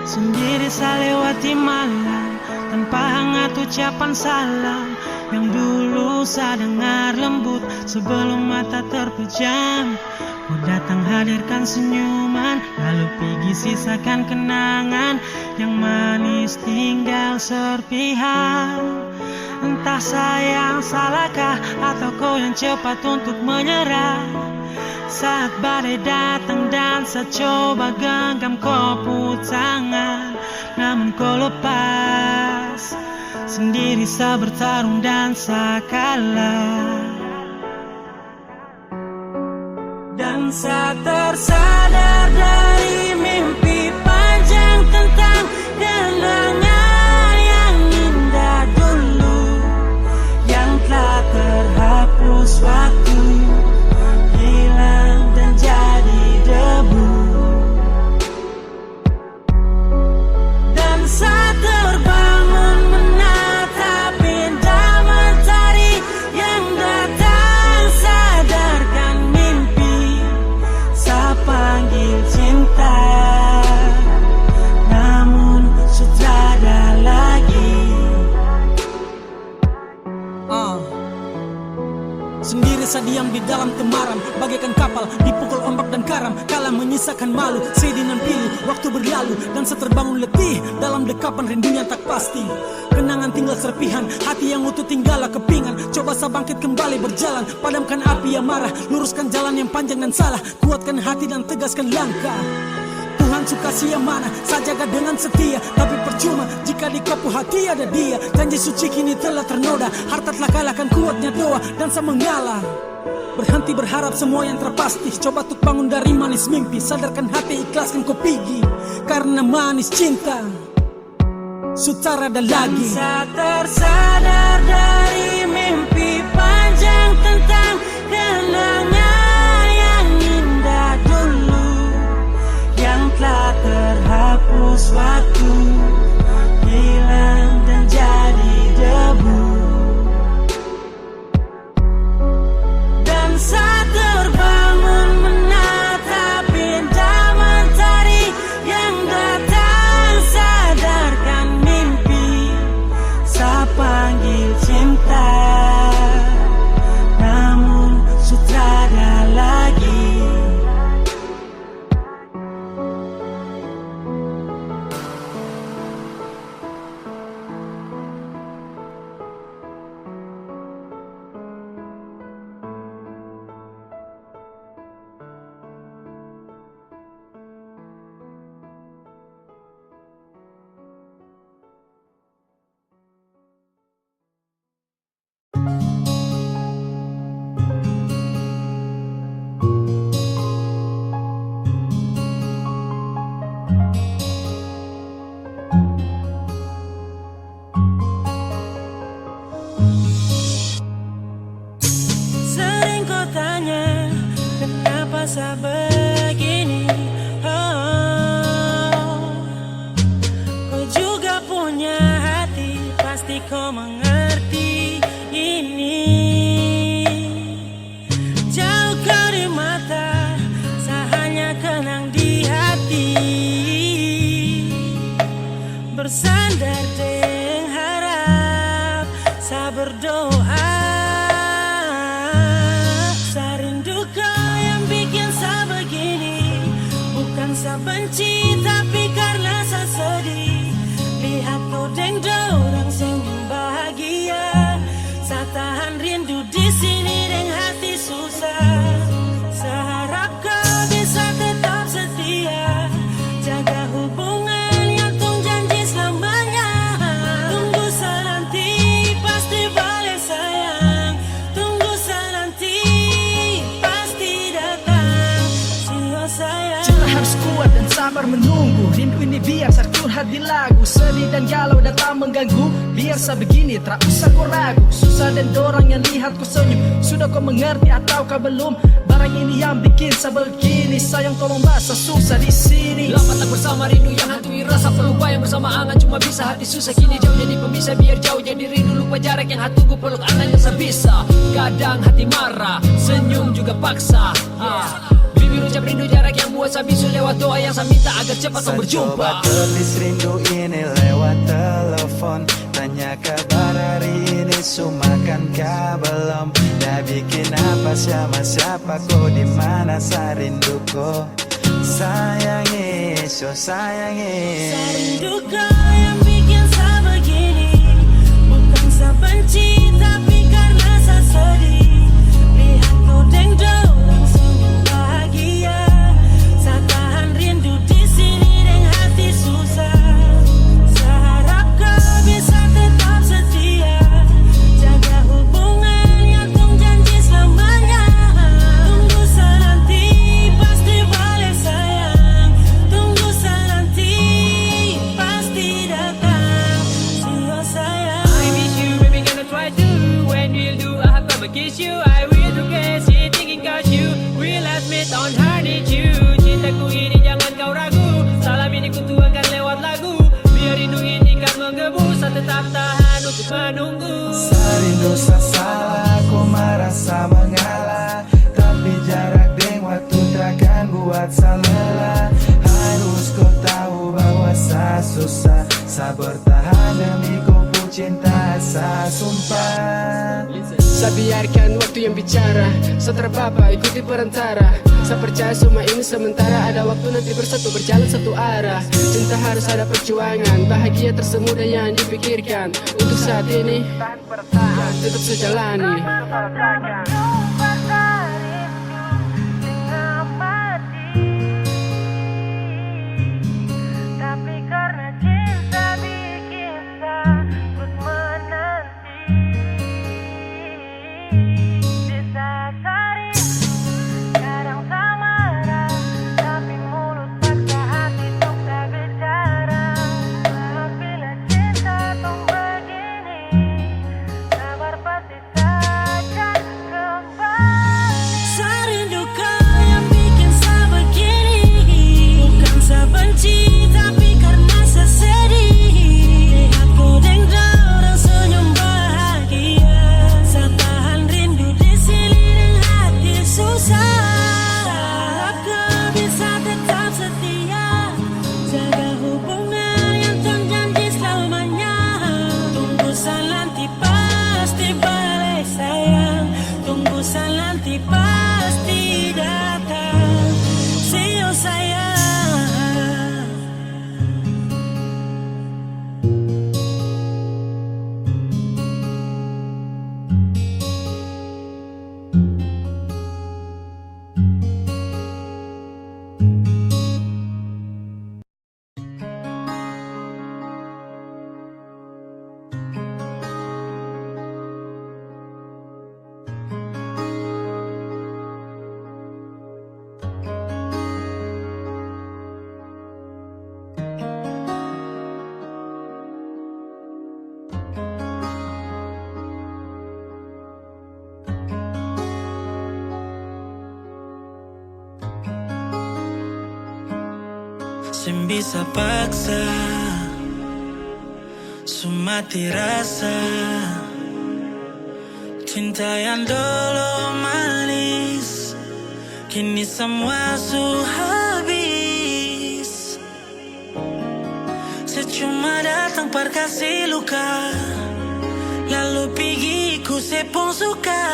Sendiri saya lewati malam tanpa hangat ucapan salam yang dulu saya dengar lembut sebelum mata terpejam. Kau datang hadirkan senyuman, lalu pergi sisakan kenangan yang manis tinggal serpihan. Entah saya yang salahkah atau kau yang cepat untuk menyerah. Saat badai datang dan saya coba genggam kopu tangan, namun kau lepas. Sendiri saya bertarung dan saya kalah. Dan saya tersadar dari mimpi panjang tentang kenangan yang indah dulu, yang telah terhapus waktu, hilang dan jadi debu. Dan saya terbangun menatap indah matahari yang datang, sadarkan mimpi, saya panggil cinta, namun sudah ada lagi. Sendiri saya diam di dalam temaram, bagaikan kapal dipukul ombak dan karam. Kalah menyisakan malu, sedih dan pilu. Waktu berlalu dan saya terbangun letih dalam dekapan rindunya tak pasti. Kenangan tinggal serpihan, hati yang utuh tinggallah kepingan. Coba saya bangkit kembali berjalan, padamkan api yang marah, luruskan jalan yang panjang dan salah, kuatkan hati dan tegaskan langkah. Tuhan suka yang mana, saya jaga dengan setia, tapi percuma jika di kopu hati ada dia. Janji suci kini telah ternoda, harta telah kalahkan kuatnya doa, dan saya mengalah. Berhenti berharap semua yang terpasti, coba untuk bangun dari manis mimpi, sadarkan hati, ikhlaskan kau pergi, karena manis cinta sutra ada lagi. Saya tersadar dari mimpi panjang tentang kenangan yang indah dulu, yang telah terhapus waktu, hilang dan jadi debu. Dan saya terbangun menatap indah matahari yang datang, sadarkan mimpi, saya panggil cinta, namun sudah ada lagi. Sering kau tanya kenapa saya begini, kau juga punya hati, pasti kau mengerti ini. Jauh kau di mata, saya hanya kenang di hati, bersandar dengan harap, saya berdoa. Saya benci tapi karena saya sedih, lihat kau deng dorang senyum bahagia. Saya tahan rindu di sini deng hati susah. Saya harap kau bisa tetap setia, jaga hubungan yang tung janji selamanya. Tunggu saya nanti pasti balik sayang, tunggu saya nanti pasti datang. Sio sayang, harus kuat dan sabar menunggu. Rindu ini biar saya curhat di lagu, sedih dan galau datang mengganggu. Biar saya begini, tak usah kau ragu. Susah dan dorang yang lihat kau senyum, sudah kau mengerti atau kau belum? Barang ini yang bikin saya begini, sayang tolong bahasa susah di sini. Lama tak bersama, rindu yang hantui rasa, peluk bayang bersama angan, cuma bisa hati susah. Kini jauh jadi pemisah, biar jauh jadi rindu, lupa jarak yang hati tunggu, peluk angan yang sebisa. Kadang hati marah, senyum juga paksa. Bibir ucap rindu, jarak yang muat buat saya bisu lewat doa yang saya minta agar cepat kau berjumpa. Coba tepis rindu ini lewat telepon, tanya kabar hari ini, sumakankah belum? Dah bikin apa sama siapa, kau di mana sa rinduku? Sayangi, so sayangi. Rindu kau yang bikin saya begini, bukan saya benci tapi karena saya sedih. Lihat kau dengdong langsung bahagia, saya tahan rindu di sini dengan hati susah. Saya harap kau bisa tetap setia, jaga hubungan yang tung janji selamanya. Tunggu saya nanti pasti balik sayang, tunggu saya nanti pasti datang. See you sayang. I miss you, baby, gonna try to. When we'll do, I have come kiss you. I will regret it, thinking about you. We'll admit on her need you. Cintaku ini jangan kau ragu. Salam ini ku tuangkan lewat lagu. Biar rindu ini kan menggebu. Saya tetap tahan untuk menunggu. Rindu salah, ku merasa mengalah, tapi jarak deng waktu takkan buat salah. Harus kau tahu bahwa saya susah, saya bertahan demi kau cinta, saya sumpah. Saya biarkan waktu yang bicara, saya terpapa ikuti perantara. Saya percaya semua ini sementara, ada waktu nanti bersatu berjalan satu arah. Cinta harus ada perjuangan, bahagia tersemudah yang dipikirkan. Untuk saat ini, tetap saya jalani. Tapi karena cinta bikin takut menanti. Di saat hari kadang tak marah, tapi mulut paksa hati untuk tak bicara. Bila cinta tuh begini, sabar pasti takkan kembali. Saya rindu kau yang bikin saya begini, bukan saya benci tapi karena saya sedih. Lihat kau dengdang dan senyum bahagia, saya tahan rindu di sini dengan hati susah. Harap kau bisa tetap setia, jaga hubungan yang tung janji selamanya. Tunggu saya nanti pasti balik sayang, tunggu saya nanti pasti datang. See you sayang. Sem bisa paksa, sumati rasa. Cinta yang dulu manis, kini semua su habis. Secuma datang perkasih luka, lalu pergi ku sepung suka.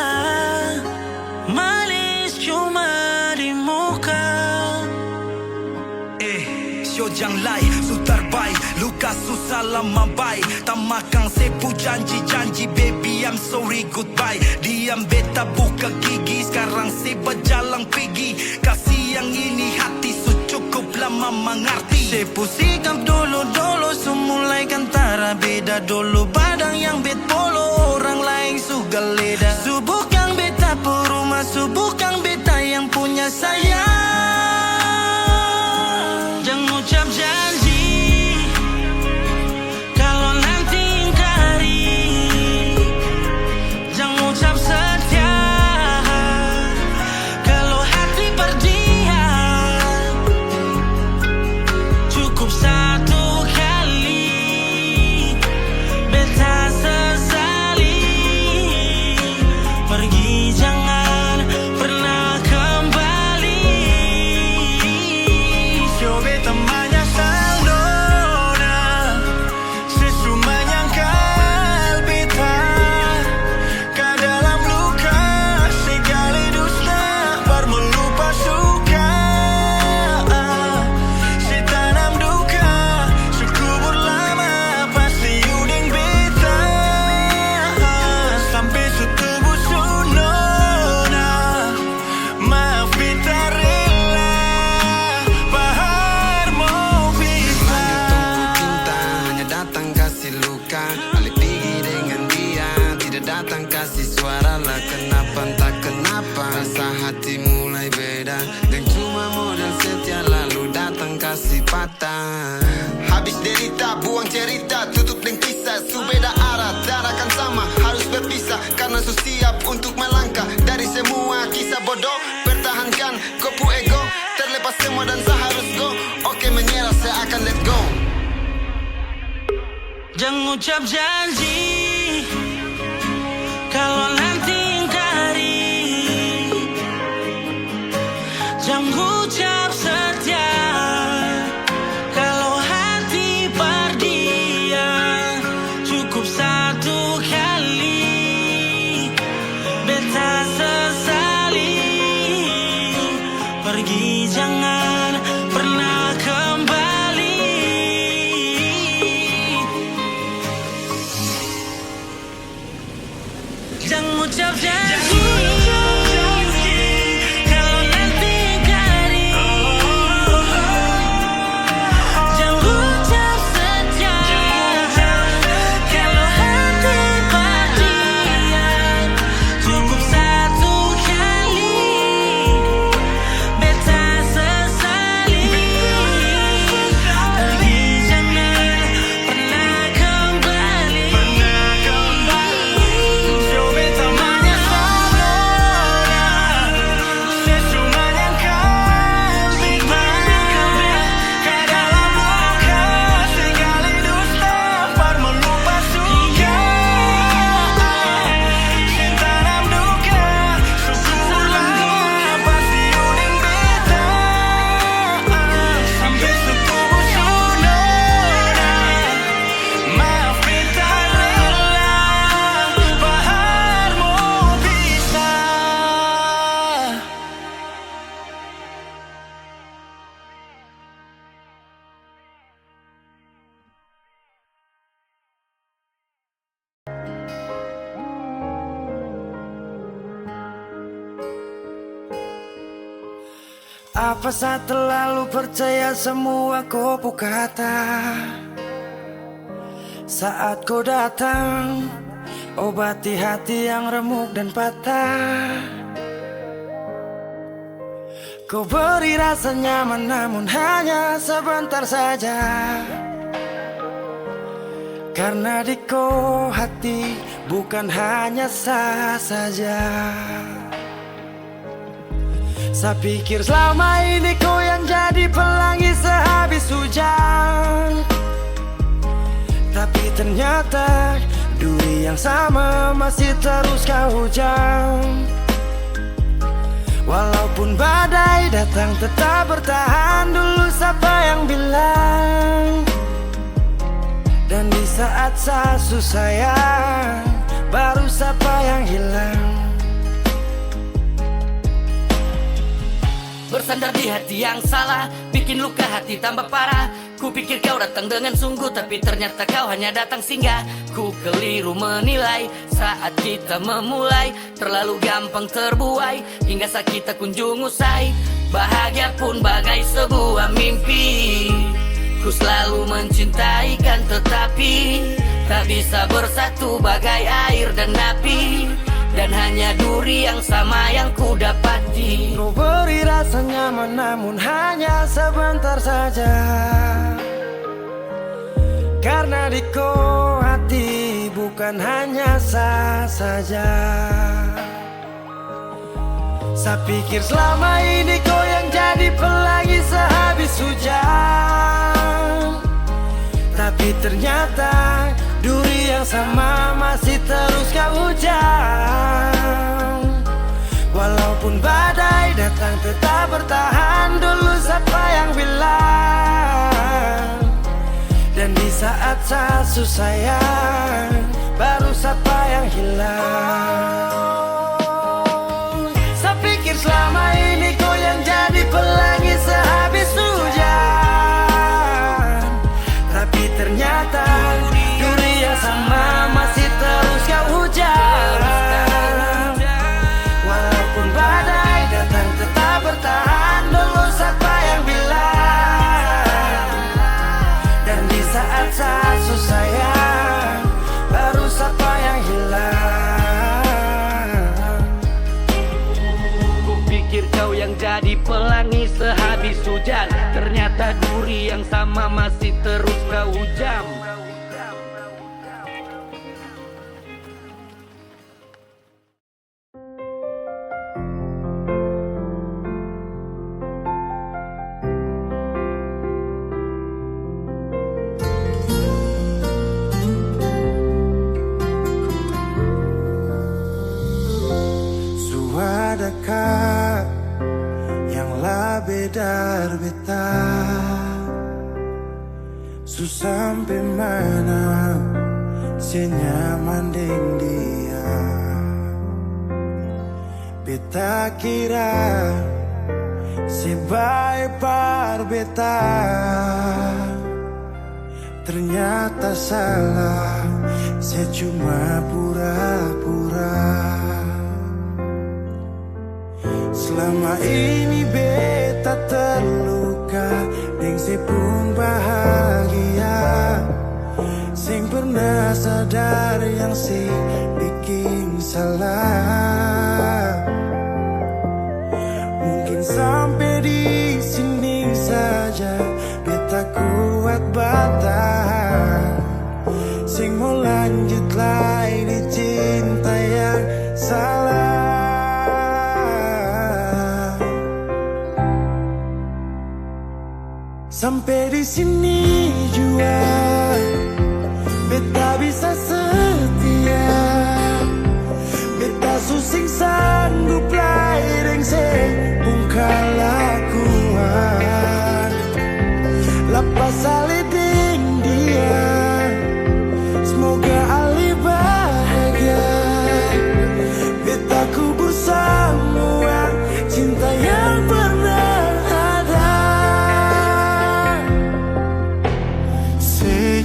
Manis cuma di muka. Jang lai, su terbaik, luka susah lama baik. Tak makan sepu janji-janji, baby I'm sorry goodbye. Diam beta buka gigi, sekarang saya berjalan pergi. Kasih yang ini hati su cukup lama mengerti. Sepu sikap dulu-dulu, semulai kantara beda. Dulu badang yang bet polo, orang lain su galeda. Su bukan beta perumah, su bukan beta yang punya sayang. Ucap janji, kalau nanti ingkari. Jangan ucap setia, kalau hati berdiam. Cukup satu kali, beta sesali. Pergi jangan pernah kembali. ada, dan cuma modal setia lalu datang kasih patah. Habis derita, buang cerita, tutup dengan kisah. Subeda arah, dan akan sama, harus berpisah. Karena su siap untuk melangkah dari semua kisah bodoh. Pertahankan kopu ego, terlepas semua dan saya harus go. Oke menyerah, saya akan let go. Jangan ucap janji kalau nanti ingkari. Jangan ucap setia kalau hati berdiam. Cukup satu kali beta sesali. Pergi jangan pernah kembali. Jangan ucap janji kalau nanti ingkari. Jangan ucap setia kalau hati berdiam. Cukup satu kali beta sesali. Pergi jangan pernah kembali. Apa saya terlalu percaya semua kopu kata? Saat kau datang, obati hati yang remuk dan patah. Kau beri rasa nyaman namun hanya sebentar saja. Karena di kau hati bukan hanya sah saja. Saya pikir selama ini kau yang jadi pelangi sehabis hujan. Tapi ternyata duri yang sama masih terus kau hujan. Walaupun badai datang tetap bertahan. Dulu siapa yang bilang? Dan di saat saya susah baru siapa yang hilang? Bersandar di hati yang salah, bikin luka hati tambah parah. Ku pikir kau datang dengan sungguh, tapi ternyata kau hanya datang singgah. Ku keliru menilai saat kita memulai. Terlalu gampang terbuai, hingga saat kita kunjung usai. Bahagia pun bagai sebuah mimpi. Ku selalu mencintai kan, tetapi tak bisa bersatu bagai air dan api. Dan hanya duri yang sama yang ku dapati. Kau beri rasa nyaman namun hanya sebentar saja. Karena di kau hati bukan hanya sah saja. Saya pikir selama ini kau yang jadi pelangi sehabis hujan. Tapi ternyata duri yang sama masih terus kau hujan. Walaupun badai datang tetap bertahan. Dulu siapa yang bilang? Dan di saat saya susah baru siapa yang hilang? Saya pikir selama ini kau yang jadi pelangi sehabis hujan. Tapi ternyata duri yang sama masih terus kau hujan. Walaupun badai datang tetap bertahan. Dulu siapa yang bilang? Dan di saat saya susah baru siapa yang hilang? si pelangi sehabis hujan. Ternyata duri yang sama masih terus kau hujam. Adakah yang lebih dari beta? Sampai mana senyaman deng dia? Beta kira sebaik par beta, ternyata salah, saya cuma pura-pura. Selama ini beta terluka, deng se pun bahagia. Sing pernah sadar yang si bikin salah. Mungkin sampai di sini saja beta kuat bertahan. Sing mau lanjut lagi di cinta yang salah. Sampai di sini jua beta bisa setia. Beta susing sanggup lain se kelakuan. Lepas aliding dia, semoga ali bahagia. Beta kubur semua cinta yang pernah.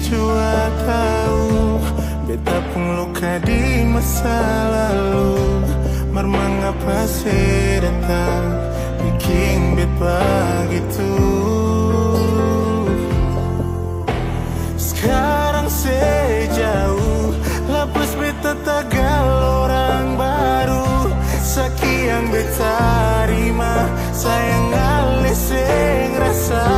Jua tahu beta pun luka di masa lalu. Mengapa saya datang bikin beta begitu? Sekarang saya jauh, lepas beta tagal orang baru. Sekian beta terima, sayang alis yang rasa.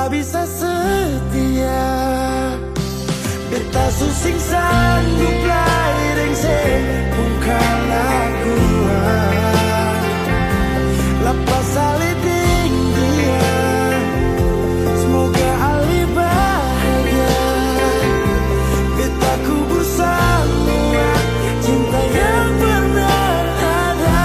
Bisa setia, beta susing sanggup lain se bukan lakuan. Lepas aliding dia, semoga ali bahagia. Beta kubur semua cinta yang pernah ada.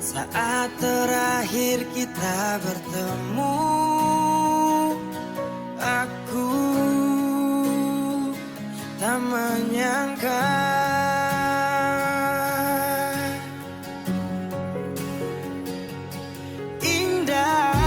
Saat terakhir kita bertemu, aku tak menyangka indah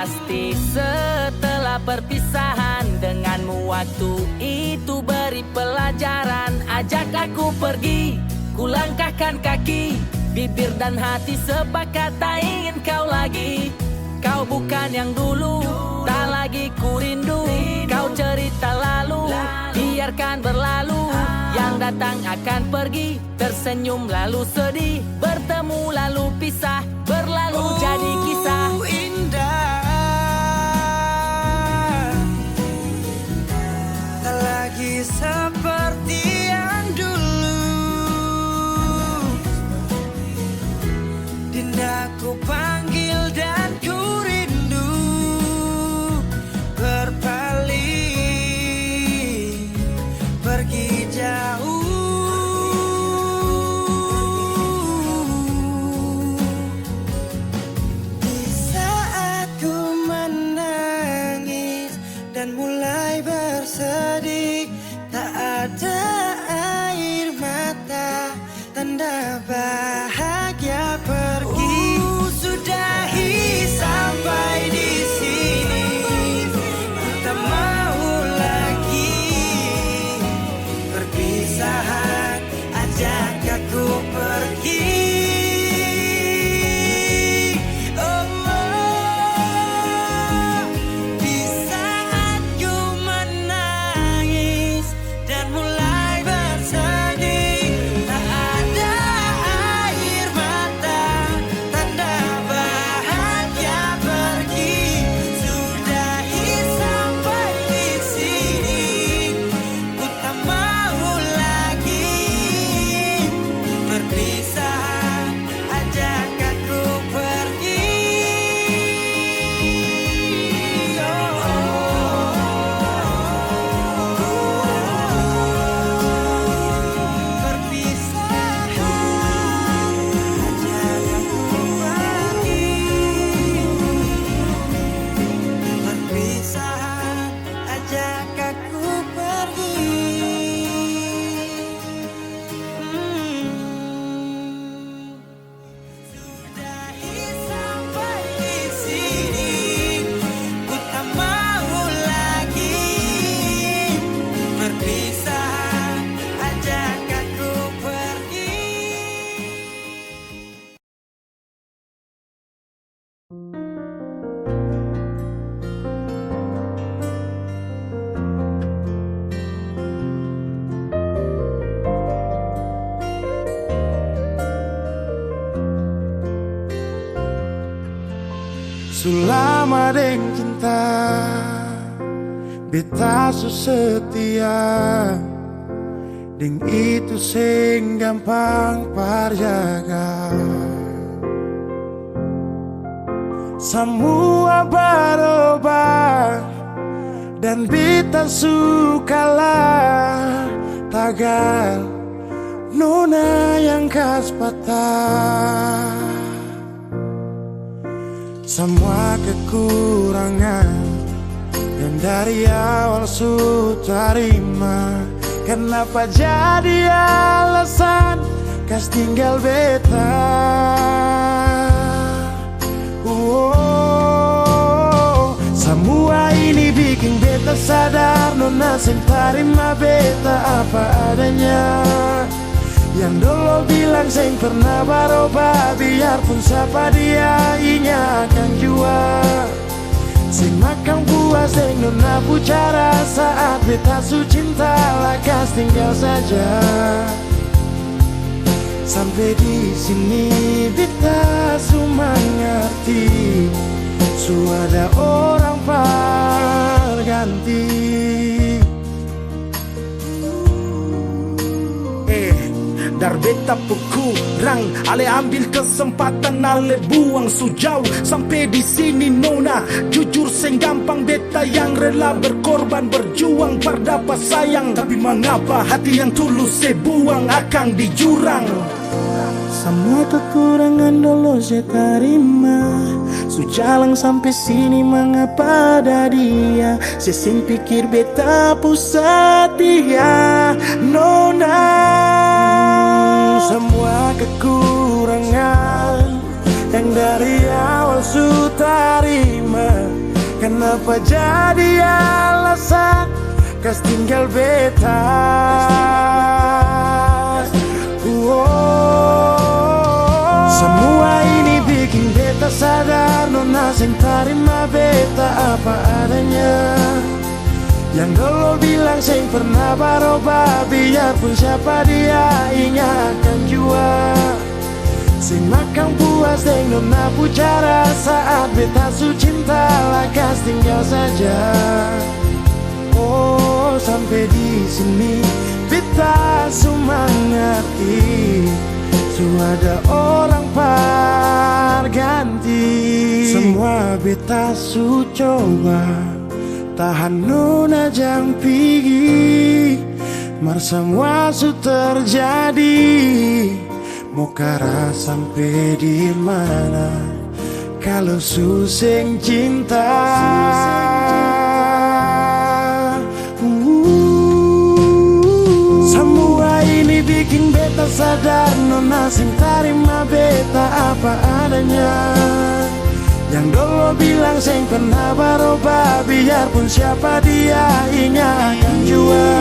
Pasti setelah perpisahan denganmu waktu itu beri pelajaran. Ajak aku pergi, ku langkahkan kaki, bibir dan hati sepakat tak ingin kau lagi. Kau bukan yang dulu, tak lagi ku rindu. Kau cerita lalu, biarkan berlalu. Yang datang akan pergi, tersenyum lalu sedih, bertemu lalu pisah, berlalu jadi kisah. Tak lagi seperti yang dulu. Dinda ku panggil dan ku rindu, berpaling pergi jauh. Di saat ku menangis dan mulai bersedih, tak ada air mata, tanda bahagia pergi. Sudahi sampai di sini, tak mau lagi perpisahan, ajak aku pergi. Oh, di saat ku menangis dan mulai bersedih, tak ada air mata, tanda bahagia pergi. Sudahi sampai di sini, ku tak mau lagi perpisahan, ajak aku pergi. Perpisahan, ajak aku pergi. Sudahi sampai di sini, ku tak mau lagi perpisahan, ajak aku pergi. Selama deng cinta beta su setia, deng itu sing gampang parjaga. Semua berubah dan beta sukalah tagal nona yang kas patah. Semua kekurangan yang dari awal su terima, kenapa jadi alasan kas tinggal beta? Semua ini bikin beta sadar nona sing terima beta apa adanya. Yang dulu bilang sing pernah berubah, biarpun siapa dia inya akan jua. Sing makan buah sing nona bicara saat beta su cinta lakas tinggal saja. Sampai di sini beta su mengerti, su ada orang berganti. Dar beta kurang, ale ambil kesempatan, ale buang sujauh. Sampai di sini nona, jujur sing gampang beta yang rela berkorban berjuang berdapat sayang. Tapi mengapa hati yang tulus saya buang akan di jurang? Semua kekurangan dulu saya terima, sujalang sampai sini mengapa ada dia? Saya sing pikir beta pusat dia nona. Semua kekurangan yang dari awal su terima, Kenapa jadi alasan kas tinggal beta? Semua ini bikin beta sadar nona sing tarima beta apa adanya. Yang dulu bilang sing pernah berubah, biarpun siapa dia ingat akan jua. Sing makan puas deng nona pucara saat beta su cinta lakas tinggal saja. Oh sampai di sini beta cuma ngerti su ada orang ganti. Semua beta su coba tahan nona jang pigi, mar semua su terjadi. Mau kara sampai di mana kalau suseng cinta? Semua ini bikin beta sadar nona sing tarima beta apa adanya. Yang dulu bilang sing pernah berubah, biarpun siapa dia ingat akan jua.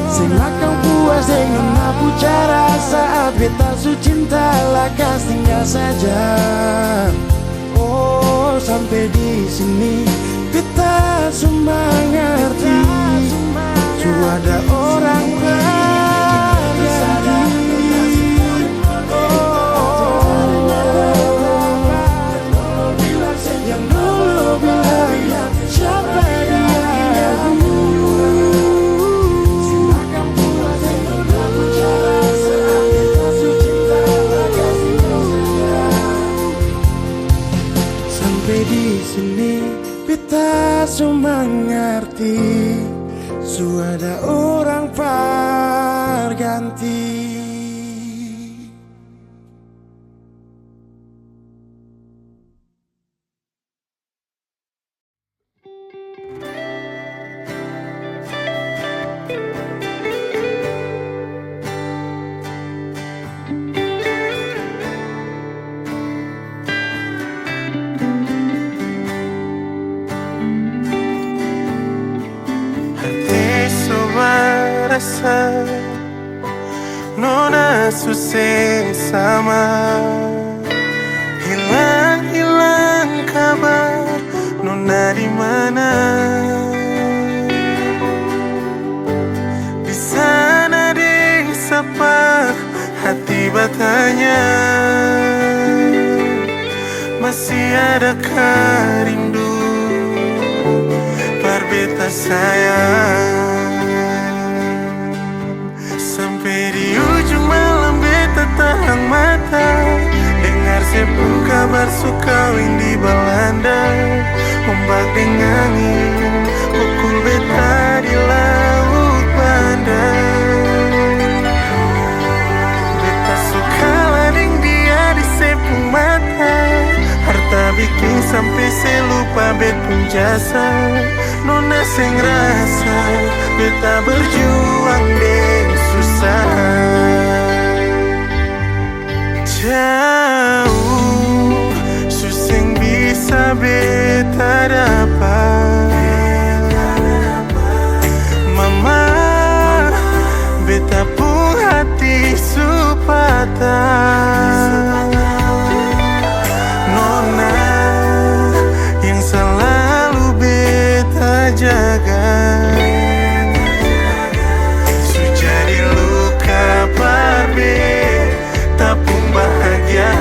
Sing makan puas deng nona pucara saat beta su cinta lakas tinggal saja. Oh sampai di sini beta cuma ngerti su ada orang yang dulu bilang siapa dia. Sampai di sini beta cuma ngerti su ada orang ganti. Nona susah sama, hilang kabar nona di mana? Di sana di sapa hati bertanya, masih adakah rindu berbeta sayang? Sampai di ujung malam beta tahan mata, dengar sepuluh kabar sukawin di Belanda. Ombak dengan angin pukul beta di laut Banda. Beta suka lading dia di sepuluh mata, harta bikin sampai selupa bet pun jasa. Nona sing rasa beta berjuang deng susah. Jauh suseng bisa beta dapat. Mama beta pun hati supata. Nona yang selalu beta jaga, su jadi luka parbe tapung bahagia.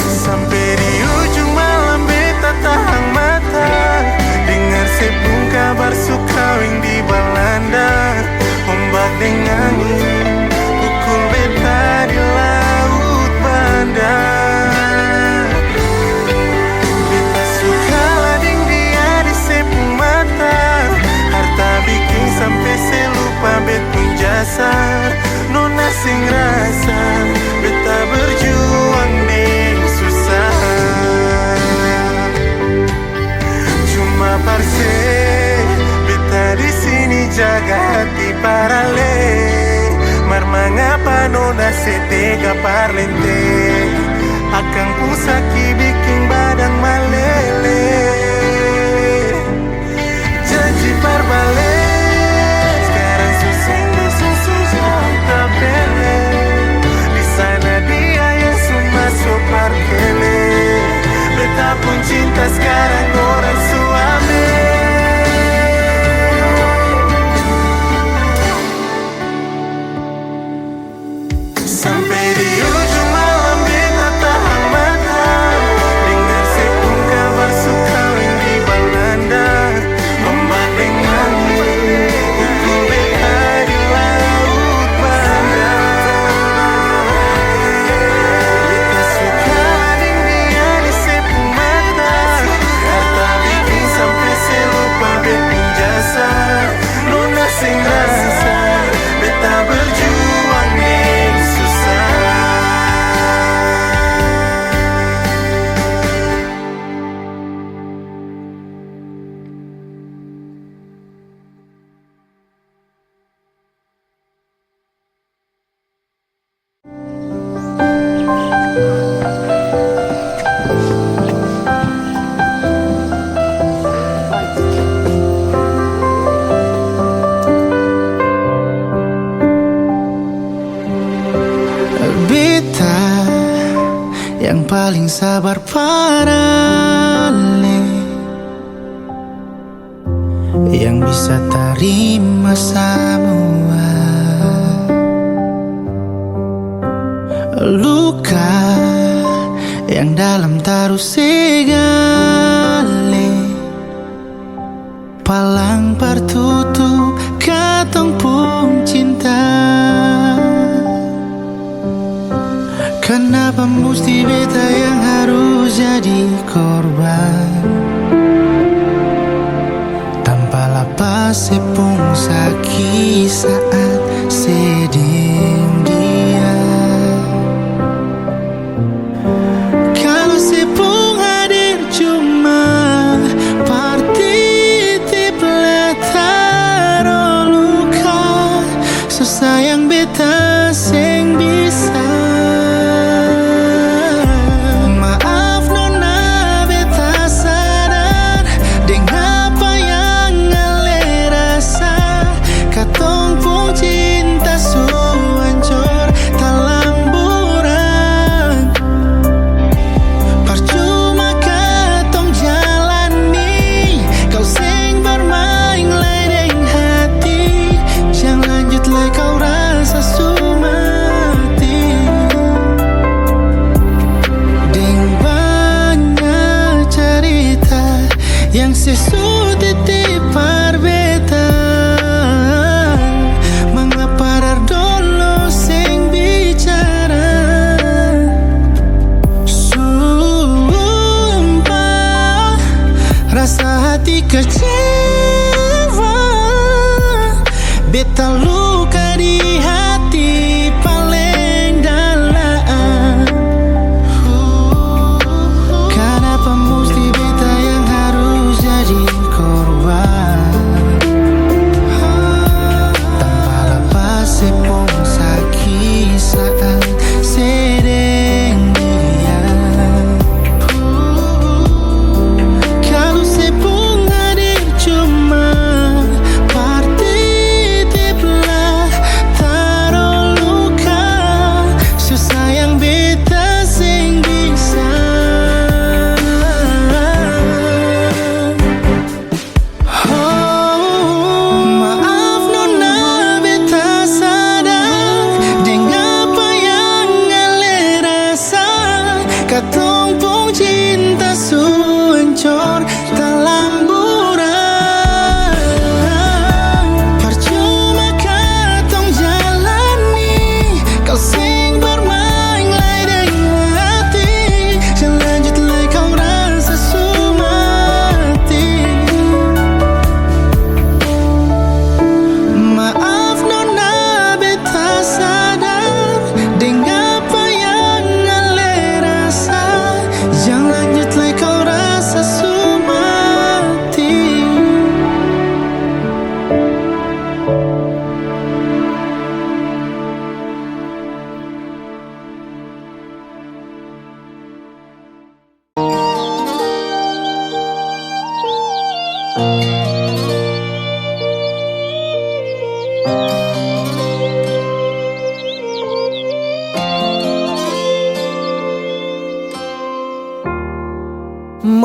Sampai di ujung malam beta tahan mata, dengar sepung kabar sukawing di Belanda. Ombak dengan angin pukul beta di laut Banda. Beta suka lading dia di sepung mata, harta bikin sampai selupa bet pun jasa. Nona sing rasa beta berjuang deng susah. Cuma parse beta di sini jaga hati parale. Mar mengapa nona setega parlente, akang pusaki bikin badan balik. Sekarang susah tak balik. Di sana dia yang masuk parkele. Beta pun cinta sekarang orang suami. Sampai di ujung malam beta tahan mata. Dengar sepung kabar suka di Belanda. Ombak dengan pukul beta di laut Banda. Beta suka ading dia di sepung mata. Harta bikin sampai selupa betin jasa. Nona sing rasa beta berjuang ning susah. Beta yang paling sabar parale, yang bisa terima semua luka yang dalam taruh segale. Palang pertutup katong pun cinta. Kenapa mesti beta yang harus jadi korban? Tanpa lapas sepung sakit saat sedang dia. Kalau sepung hadir cuma partitip letaro luka. So sayang beta seng bisa. Yang sesuatu titip perbetan. Mengapa dar dulu sing bicara. Sumpah rasa hati kecewa. Beta luka di hati paling dalam. Kenapa mesti beta yang harus jadi korban? Tanpa lapas sepung sakit saat sedang dia. Kalau sepung hadir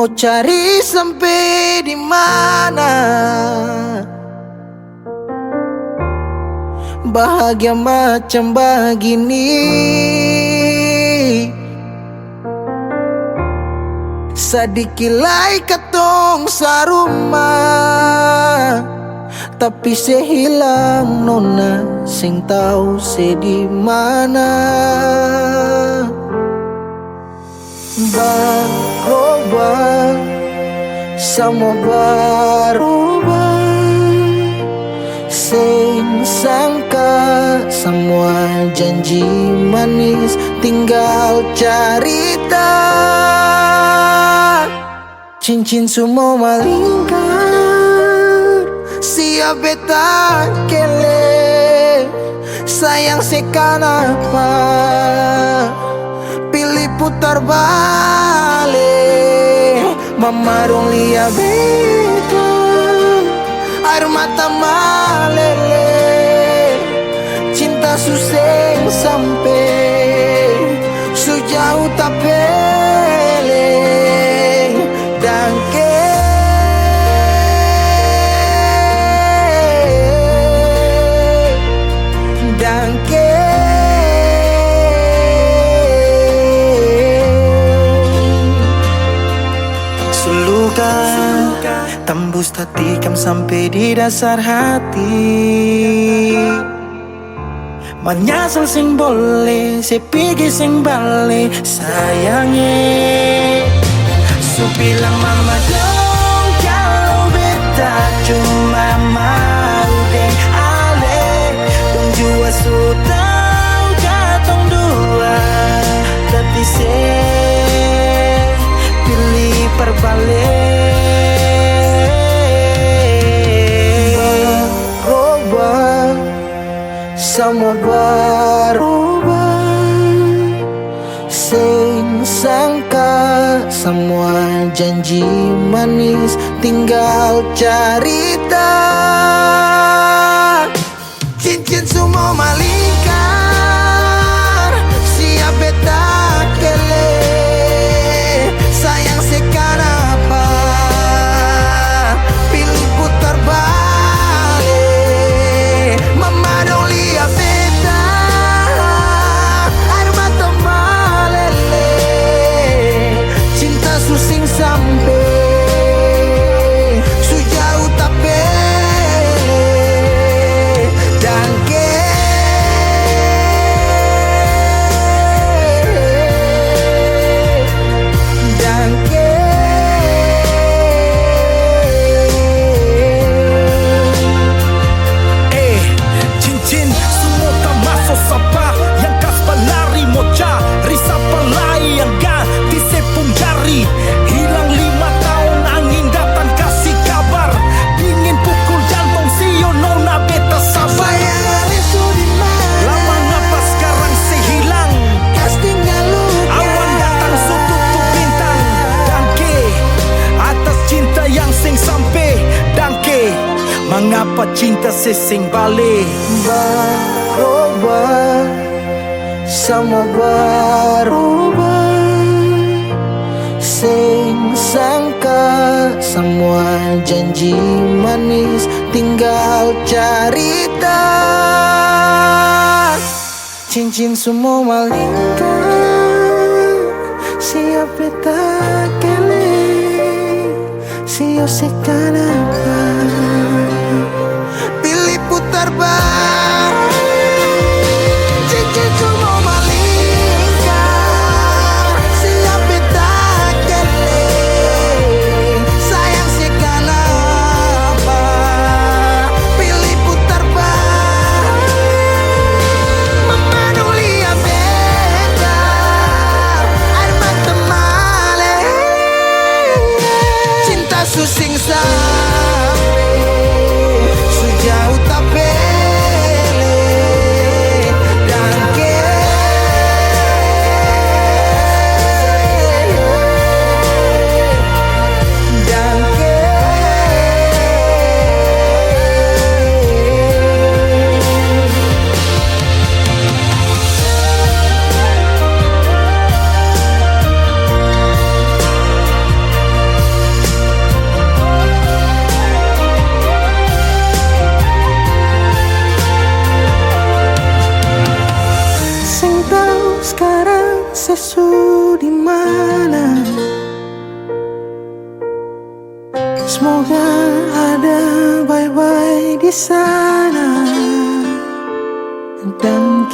Mau cari sampai di mana? Bahagia macam begini, sadikilai katong sarumah, tapi sehilang nona sing tahu se di mana. Berubah, semua berubah, sing sangka semua janji manis tinggal cerita. Cincin semua malingkar, siap beta kele. Sayang sekanapa pilih putar balik. Mama dong lihat beta, air mata meleleh. Cinta suseng sampai sejauh tak peleng. Dangke Dangke Suluka tembus tatikam sampai di dasar hati. Menyesal sing boleh, sepigi sing balik sayangnya. So bilang mama dong kalau beta cuma mau deng ale. Dong jua so tau katong dua, tapi se pilih perbalik. Berubah, semua berubah, sing sangka semua janji manis tinggal cerita. Cincin semua malingkar, siap beta kele. Sayang sekanapa pilih putar balik. Mama dong lihat beta, air mata meleleh. Cinta susing sampai sejauh tak peleh. Dangke Dangke cincin semua tak masuk sapa. Yang kas pelari mau cari siapa lain yang ganti sepung jari. Hilang 5 tahun angin datang kasih kabar. Dingin pukul jantung sio nona beta sabar. Lama ngapa sekarang sehilang. Awan datang so tutup bintang. Dangke atas cinta yang sing sampai. Dangke mengapa cinta sesing balik. Berubah, semua berubah, sing sangka semua janji manis tinggal cerita. Cincin semua malingkar, siap beta kele. Sio sekanapa pilih putar balik. Cincin semua malingkar, siap beta kele. Sayang sekanapa pilih putar balik. Mama dong lihat beta, air mata meleleh. Cinta susing sampai sejauh tak peleh. Dangke Dangke sesu di mana. Semoga ada bye-bye di sana. Dan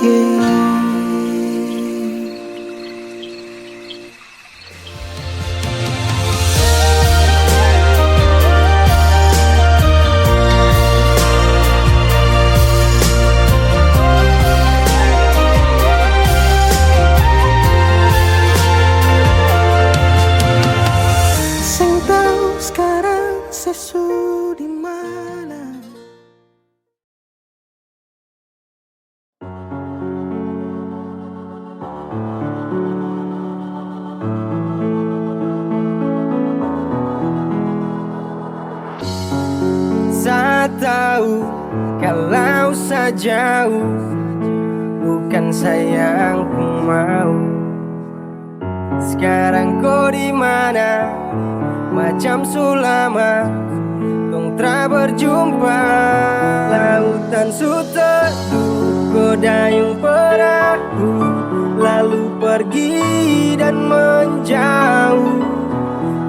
sesu di mana. Saya tahu kalau sejauh bukan saya yang ku mau. Sekarang kau di mana? Macam sulama tong tra berjumpa. Lautan su teduh, kau dayung perahu, lalu pergi dan menjauh.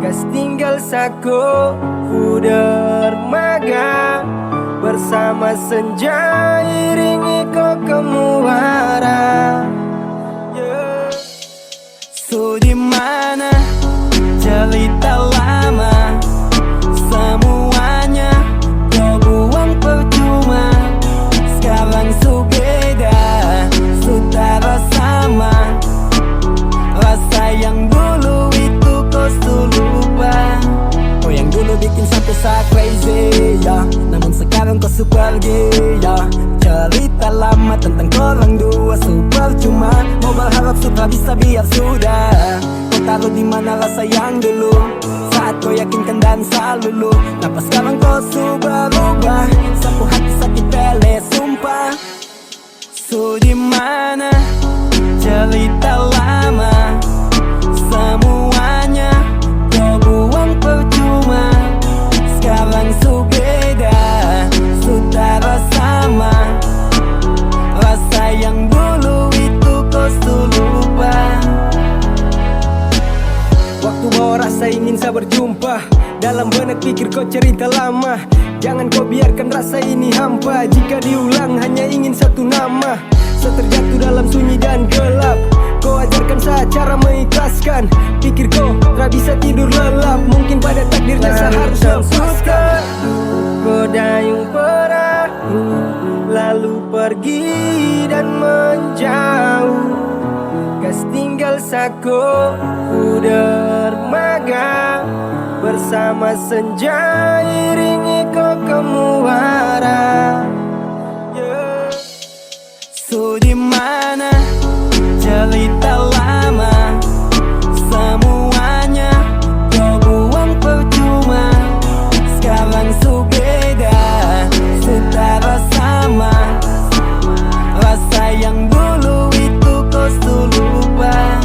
Kas tinggal sako ku dermaga, bersama senja iringi kau ke muara. So di mana cerita lama, semuanya kau buang percuma. Sekarang su beda, saudara sama. Rasa yang dulu itu kau su lupa. Oh yang dulu bikin sampai saya crazy ya, namun sekarang kau su pergi ya. Cerita lama tentang korang dua su percuma. Mau berharap sudah bisa biar sudah. Kau taruh di mana rasa yang dulu, saat kau yakinkan dan selalu. Kenapa sekarang kau su berubah? Sapu hati sakit pele sumpah. Su di mana cerita lama, semuanya kau buang percuma. Sekarang su beda, saudara sama. Rasa yang dulu itu kau su lupa. Waktu bawa rasa ingin saya berjumpa, dalam benak pikir kau cerita lama. Jangan kau biarkan rasa ini hampa. Jika diulang hanya ingin satu nama. Seterjatuh dalam sunyi dan gelap, kau ajarkan saya cara mengikhlaskan. Pikir kau tak bisa tidur lelap, mungkin pada takdirnya saya harus lepaskan. Kau dayung perahu, lalu pergi dan menjauh. Kas tinggal sako ku dermaga, bersama senja iringi kau ke muara. So di mana cerita lama, semuanya kau buang percuma. Sekarang su beda, saudara sama. Rasa yang dulu itu kau su lupa.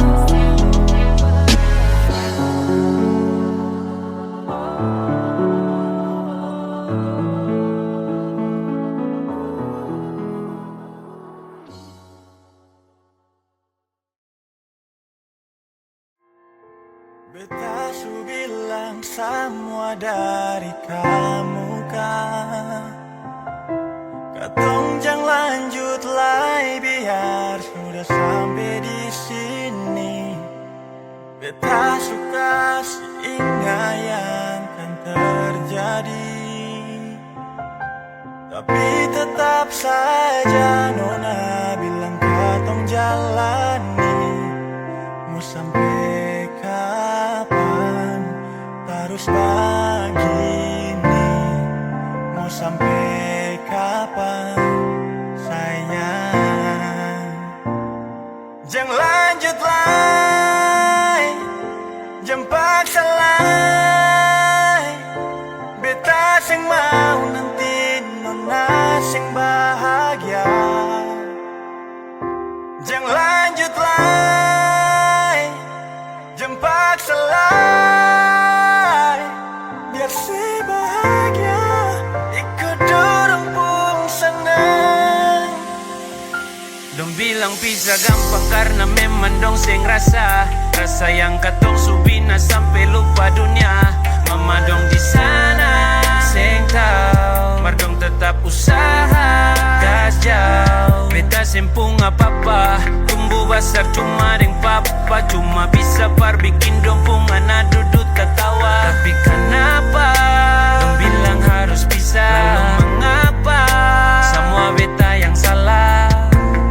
Beta su bilang semua dari kamu kan. Katong jangan lanjut lagi biar sudah sampai di sini. Beta suka ingat yang kan terjadi, tapi tetap saja nona bilang katong jalani. Mau sampai kapan terus begini? Mau sampai kapan sayang? Jangan lanjut lagi, jangan paksa lagi. Beta sing mau nanti nona sing bahagia. Jangan lanjut lagi, jangan paksa lagi. Biar si bahagia ikut dorong pun senang. Dong bilang bisa gampang karena memang dong seng rasa, rasa yang katong subina sampai lupa dunia. Mama dong di sana, seng tau, mardong tetap usaha, gas jauh. Beta sempung apa-apa, tumbuh besar cuma deng papa, cuma bisa par bikin dong pung anak duduk ketawa. Tapi kenapa dong bilang harus bisa, lalu mengapa semua beta yang salah?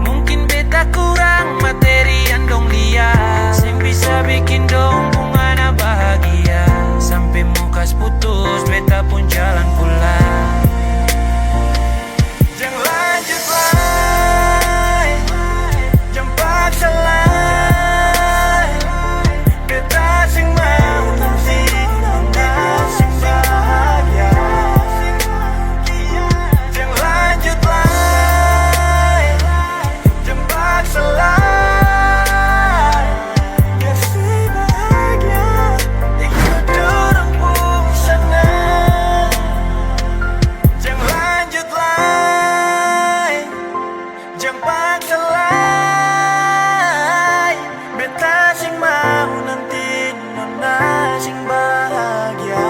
Mungkin beta kurang materi yang dong lihat, sing bisa bikin dong pung anak bahagia. Sampai mukas putus, beta pun jalan pulang. Jangan lanjut lagi, jangan paksa lagi. Beta sing mau nanti sing bahagia. Jangan lanjut lagi, jangan paksa lagi. Biar si bahagia ikut dorong pun sana. Jangan lanjut lagi, jangan paksa lagi. Beta sing mau nanti nona sing bahagia.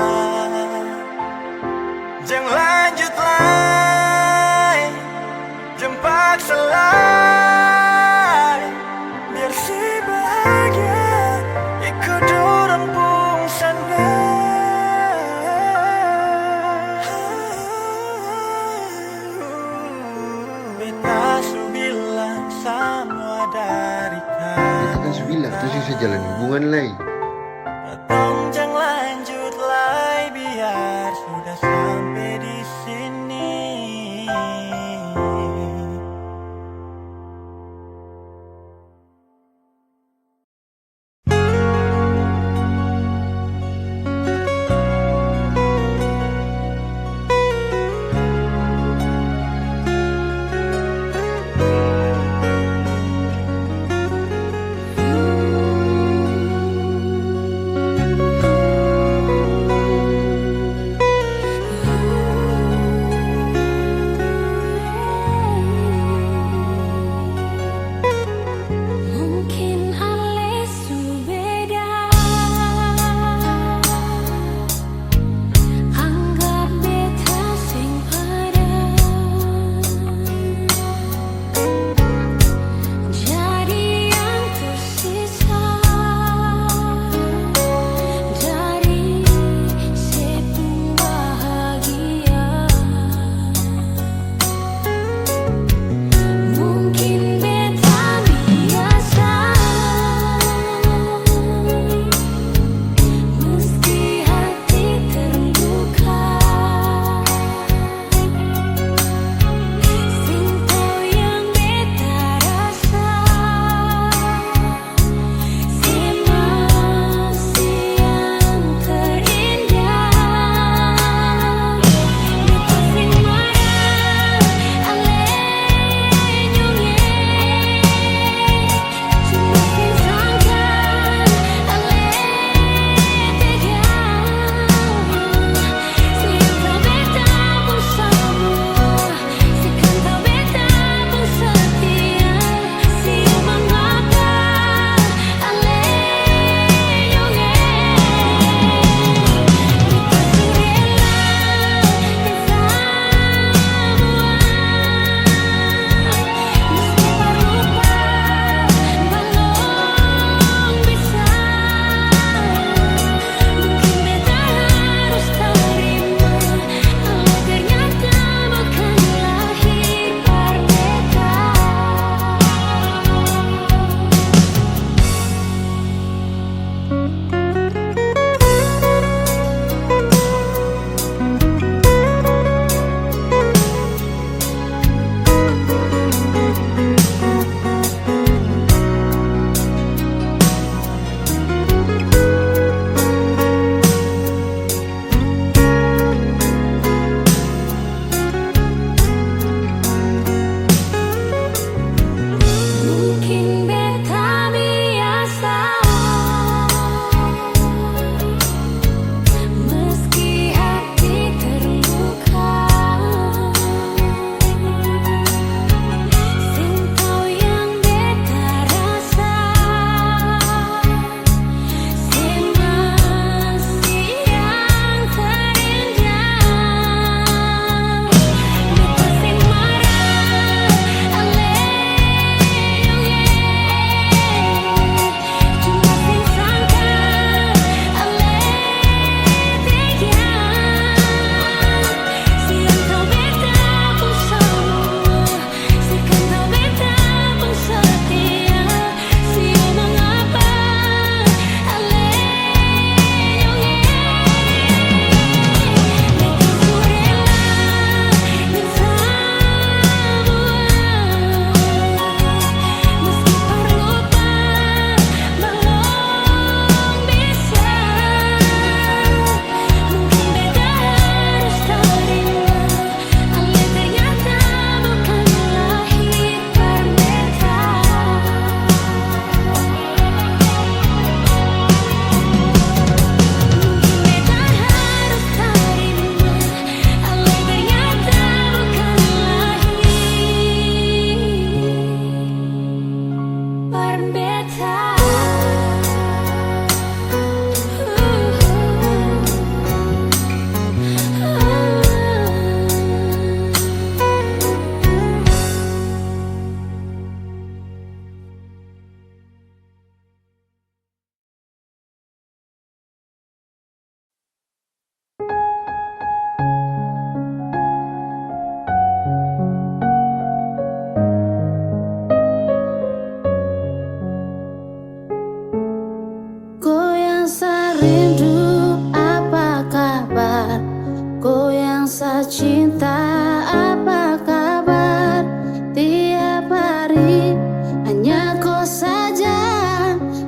Jangan lanjut lagi, jangan paksa lagi. Biar si bahagia ikut dorong pun sana. Beta su bilang semua dari kau. Itu kan sebilang, terus saya jalan hubungan lain. Tolong jangan lanjut lagi, biar sudah sampai di sini.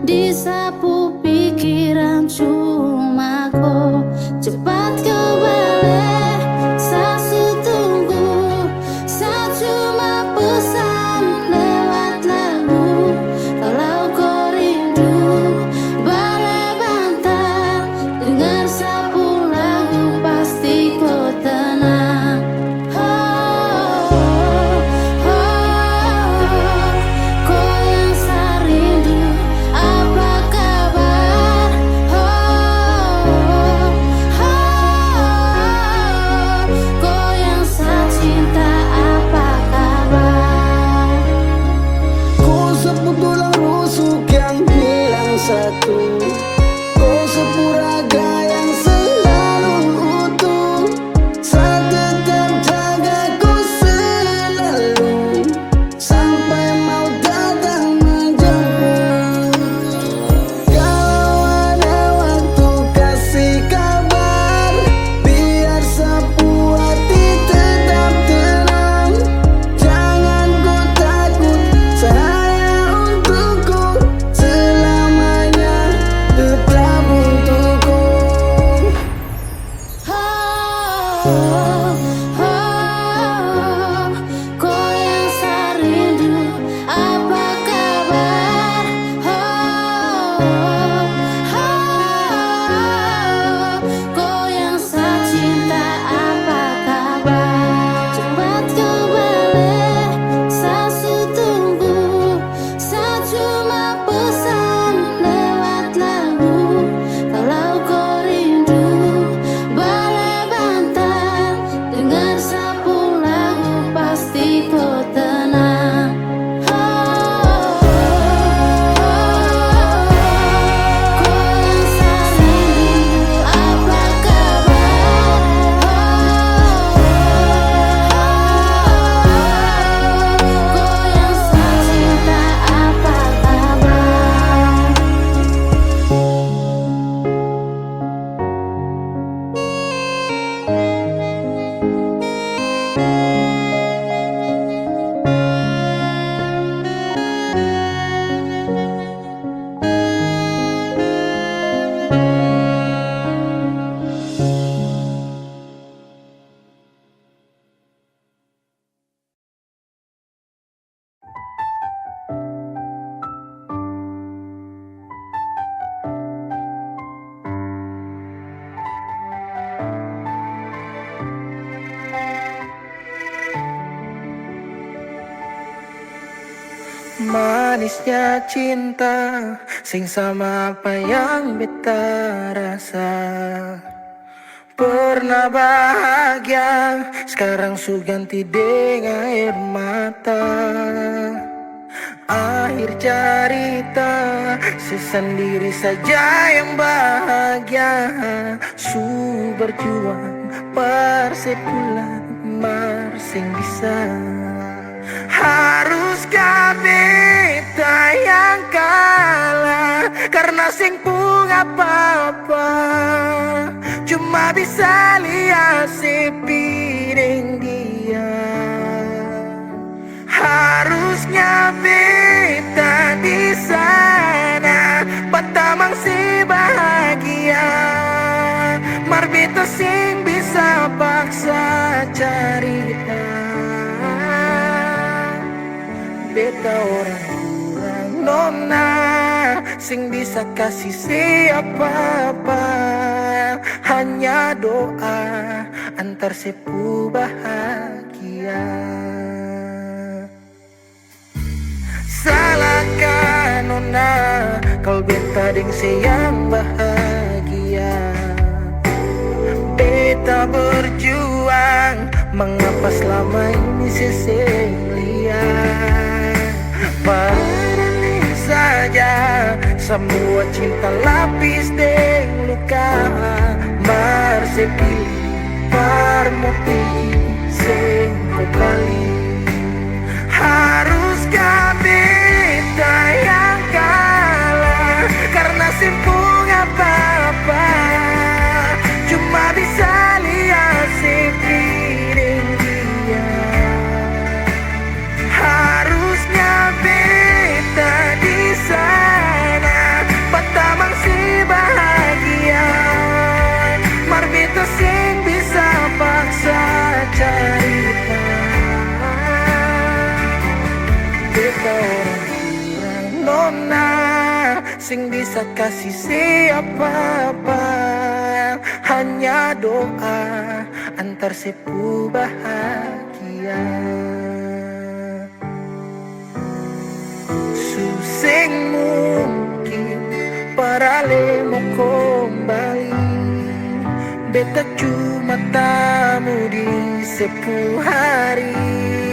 disapu pikiran cuma kau cepat kau balik. Sasu tunggu, saya cuma pesan lewat lagu. Kalau kau rindu balai bantal, dengar sapu lagu pasti kau tenang. Oh, oh, oh, kau yang saya rindu, apa kabar? Oh, oh, oh, kau yang saya cinta, apa kabar? Kau sepu tulang rusuk yang hilang satu, kau sepu raga yang selalu utuh. Saya tetap jaga kau selalu sampai mau datang menjemput. Kalau ada waktu kasih kabar, biar sapu hati tetap tenang. Jangan kau takut, saya untukku selamanya, tetap untukku. Oh, oh, kau yang saya rindu, apa kabar? Oh, oh, kau yang saya cinta, apa kabar? Cepat kau balik, sasu tunggu, saya cuma pesan lewat lagu. Kalau kau rindu balai bantal, dengar sapu lagu pasti kau tenang. Oh, oh, oh, kau yang saya rindu, apa kabar? Oh, kau yang saya cinta, apa kabar? Manisnya cinta sing sama apa yang beta rasa. Pernah bahagia, sekarang su ganti dengan air mata. Akhir cerita, sesendiri saja yang bahagia. Su berjuang persekulan marsing bisa. Haruskah beta yang kalah karena sing pun apa-apa, cuma bisa lihat si piring dia. Harusnya beta di sana pertamang si bahagia, mar beta sing bisa paksa cerita. Beta orang kurang nona, sing bisa kasih siapa-apa. Hanya doa antar sepu bahagia. Salahkan nona, kalau beta deng sayang bahagia. Beta berjuang, mengapa selama ini seseng lihat. Padahal saja semua cinta lapis deng luka. Mar sepilih parmuti sing kembali. Haruskah beta yang kalah karena simpung apa-apa, cuma bisa lihat si piring dia. Harusnya beta di sana sing bisa kasih siapa-apa, hanya doa antar sepu bahagia. Susing mungkin para lemo kembali, beta cuma tamu di sepu hari.